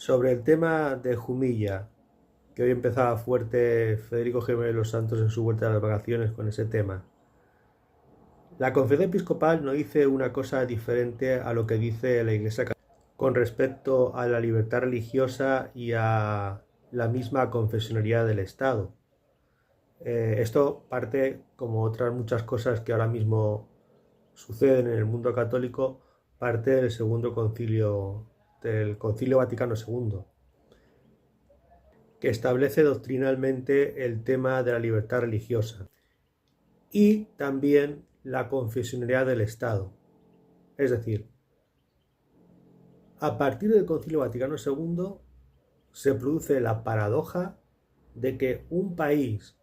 Sobre el tema de Jumilla, que hoy empezaba fuerte Federico Jiménez de los Santos en su vuelta a las vacaciones con ese tema. La Conferencia Episcopal no dice una cosa diferente a lo que dice la Iglesia Católica con respecto a la libertad religiosa y a la misma confesionalidad del Estado. Esto parte, como otras muchas cosas que ahora mismo suceden en el mundo católico, parte del Concilio Vaticano II, que establece doctrinalmente el tema de la libertad religiosa y también la confesionalidad del Estado. Es decir, a partir del Concilio Vaticano II se produce la paradoja de que un país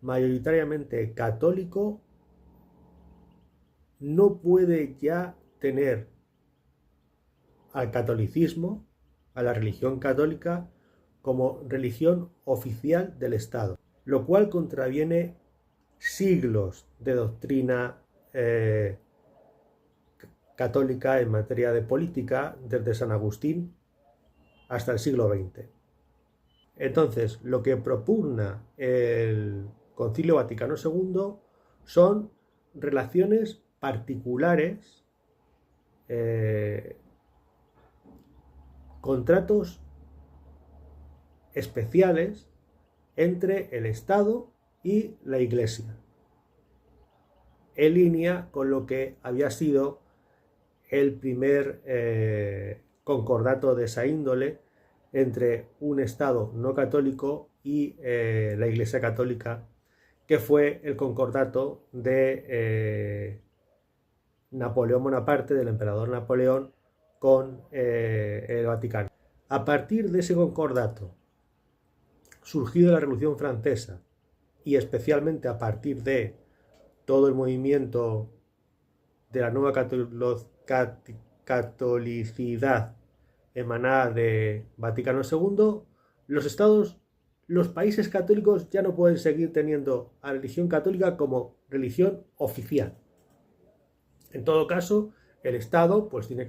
mayoritariamente católico no puede ya tener al catolicismo, a la religión católica, como religión oficial del Estado, lo cual contraviene siglos de doctrina católica en materia de política desde San Agustín hasta el siglo XX. Entonces, lo que propugna el Concilio Vaticano II son relaciones particulares, contratos especiales entre el Estado y la Iglesia, en línea con lo que había sido el primer concordato de esa índole entre un Estado no católico y la Iglesia Católica, que fue el concordato de Napoleón Bonaparte, del emperador Napoleón, con el Vaticano. A partir de ese concordato, surgido de la Revolución Francesa, y especialmente a partir de todo el movimiento de la nueva catolicidad emanada de Vaticano II, los países católicos ya no pueden seguir teniendo a la religión católica como religión oficial. En todo caso, el Estado pues tiene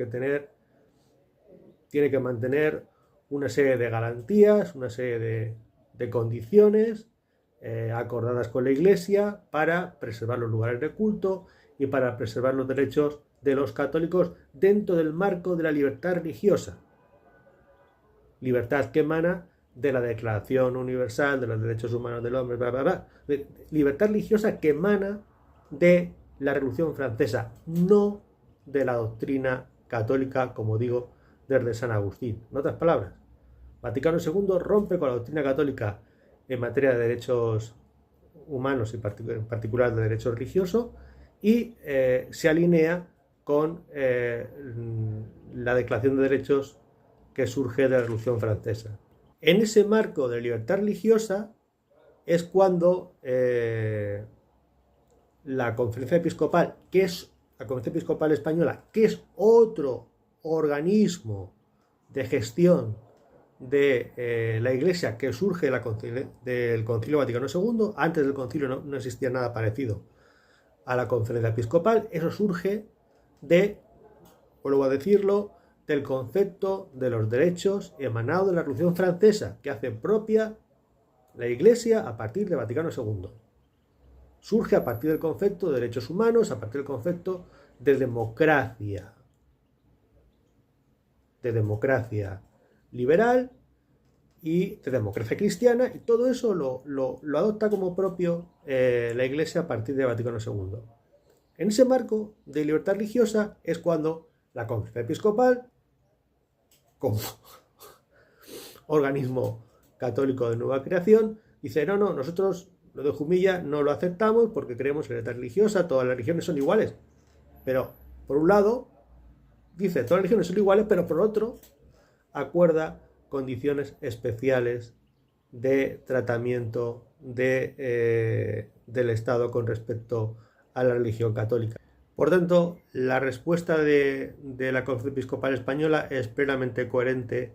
que mantener una serie de garantías, una serie de condiciones acordadas con la Iglesia para preservar los lugares de culto y para preservar los derechos de los católicos dentro del marco de la libertad religiosa. Libertad que emana de la Declaración Universal de los Derechos Humanos del Hombre, bla, bla, bla. Libertad religiosa que emana de la Revolución Francesa, no de la doctrina católica, como digo, desde San Agustín. En otras palabras, Vaticano II rompe con la doctrina católica en materia de derechos humanos y en particular de derecho religioso y se alinea con la Declaración de Derechos que surge de la Revolución Francesa. En ese marco de libertad religiosa es cuando la Conferencia Episcopal, que es la Conferencia Episcopal Española, que es otro organismo de gestión de la Iglesia que surge del Concilio Vaticano II. Antes del concilio no existía nada parecido a la Conferencia Episcopal. Eso surge vuelvo a decirlo, del concepto de los derechos emanado de la Revolución Francesa, que hace propia la Iglesia a partir de Vaticano II. Surge a partir del concepto de derechos humanos, a partir del concepto de democracia liberal y de democracia cristiana, y todo eso lo adopta como propio la Iglesia a partir de Vaticano II. En ese marco de libertad religiosa es cuando la Conferencia Episcopal, como organismo católico de nueva creación, dice, no, nosotros lo de Jumilla no lo aceptamos porque creemos en la libertad religiosa, todas las religiones son iguales. Pero, por un lado, dice, todas las religiones son iguales, pero por otro, acuerda condiciones especiales de tratamiento del Estado con respecto a la religión católica. Por tanto, la respuesta de la Conferencia Episcopal Española es plenamente coherente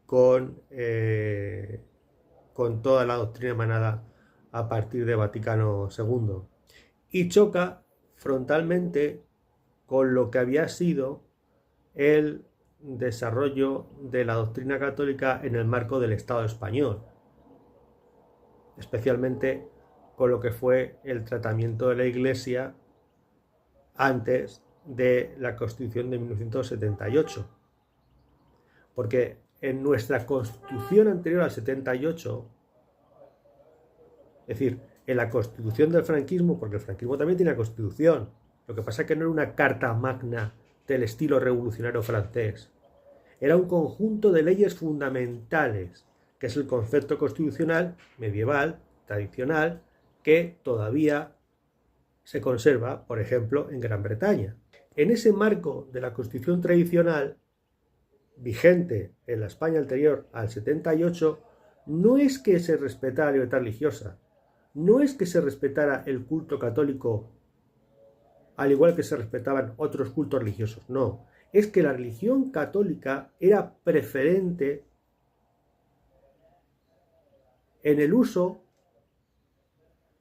con toda la doctrina emanada a partir de Vaticano II y choca frontalmente con lo que había sido el desarrollo de la doctrina católica en el marco del Estado español, especialmente con lo que fue el tratamiento de la Iglesia antes de la Constitución de 1978. Porque en nuestra Constitución anterior al 78, es decir, en la Constitución del franquismo, porque el franquismo también tiene Constitución, lo que pasa es que no era una carta magna del estilo revolucionario francés, era un conjunto de leyes fundamentales, que es el concepto constitucional medieval, tradicional, que todavía se conserva, por ejemplo, en Gran Bretaña. En ese marco de la Constitución tradicional, vigente en la España anterior al 78, no es que se respetara la libertad religiosa, no es que se respetara el culto católico al igual que se respetaban otros cultos religiosos, no, es que la religión católica era preferente en el uso,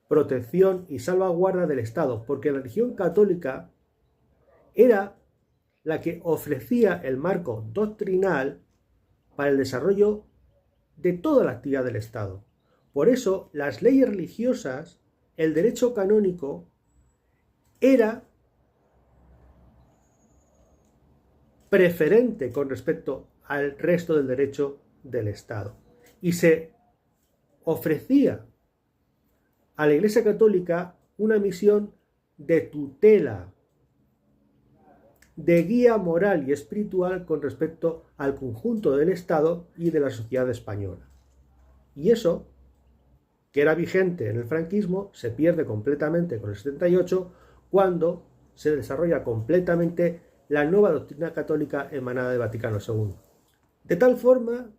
protección y salvaguarda del Estado, porque la religión católica era la que ofrecía el marco doctrinal para el desarrollo de toda la actividad del Estado. Por eso, las leyes religiosas, el derecho canónico, era preferente con respecto al resto del derecho del Estado. Y se ofrecía a la Iglesia Católica una misión de tutela, de guía moral y espiritual con respecto al conjunto del Estado y de la sociedad española. Y eso, que era vigente en el franquismo, se pierde completamente con el 78, cuando se desarrolla completamente la nueva doctrina católica emanada de Vaticano II. De tal forma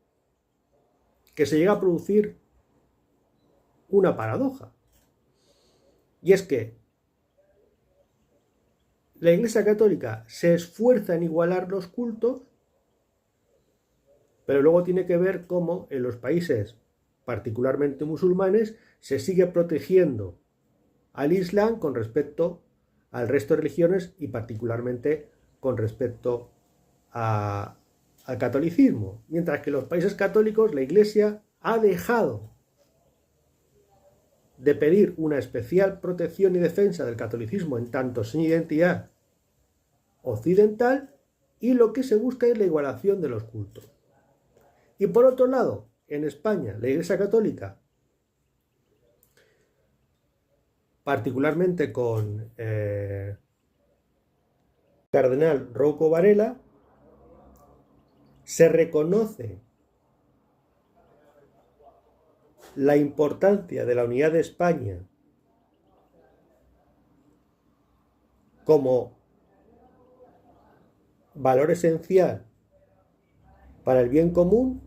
que se llega a producir una paradoja. Y es que la Iglesia Católica se esfuerza en igualar los cultos, pero luego tiene que ver cómo en los países, particularmente musulmanes, se sigue protegiendo al Islam con respecto al resto de religiones y particularmente con respecto al catolicismo. Mientras que en los países católicos la Iglesia ha dejado de pedir una especial protección y defensa del catolicismo en tanto sin identidad occidental, y lo que se busca es la igualación de los cultos. Y por otro lado, en España, la Iglesia Católica, particularmente con Cardenal Rouco Varela, se reconoce la importancia de la unidad de España como valor esencial para el bien común,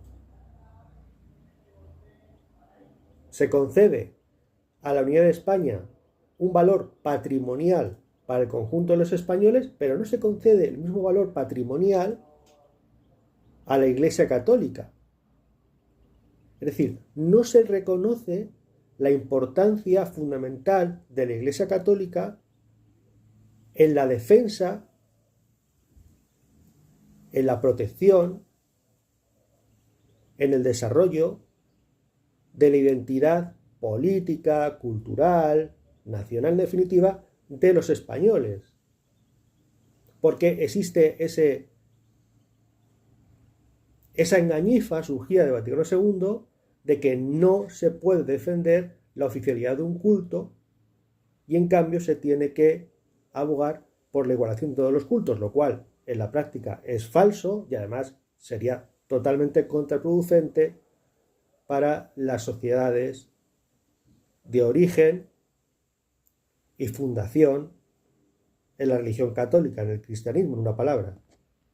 se concede a la unidad de España un valor patrimonial para el conjunto de los españoles, pero no se concede el mismo valor patrimonial a la Iglesia Católica. Es decir, no se reconoce la importancia fundamental de la Iglesia Católica en la defensa, en la protección, en el desarrollo de la identidad política, cultural, nacional en definitiva, de los españoles. Porque existe esa engañifa surgida de Vaticano II de que no se puede defender la oficialidad de un culto y en cambio se tiene que abogar por la igualación de todos los cultos, lo cual en la práctica es falso y además sería totalmente contraproducente para las sociedades de origen y fundación en la religión católica, en el cristianismo, en una palabra.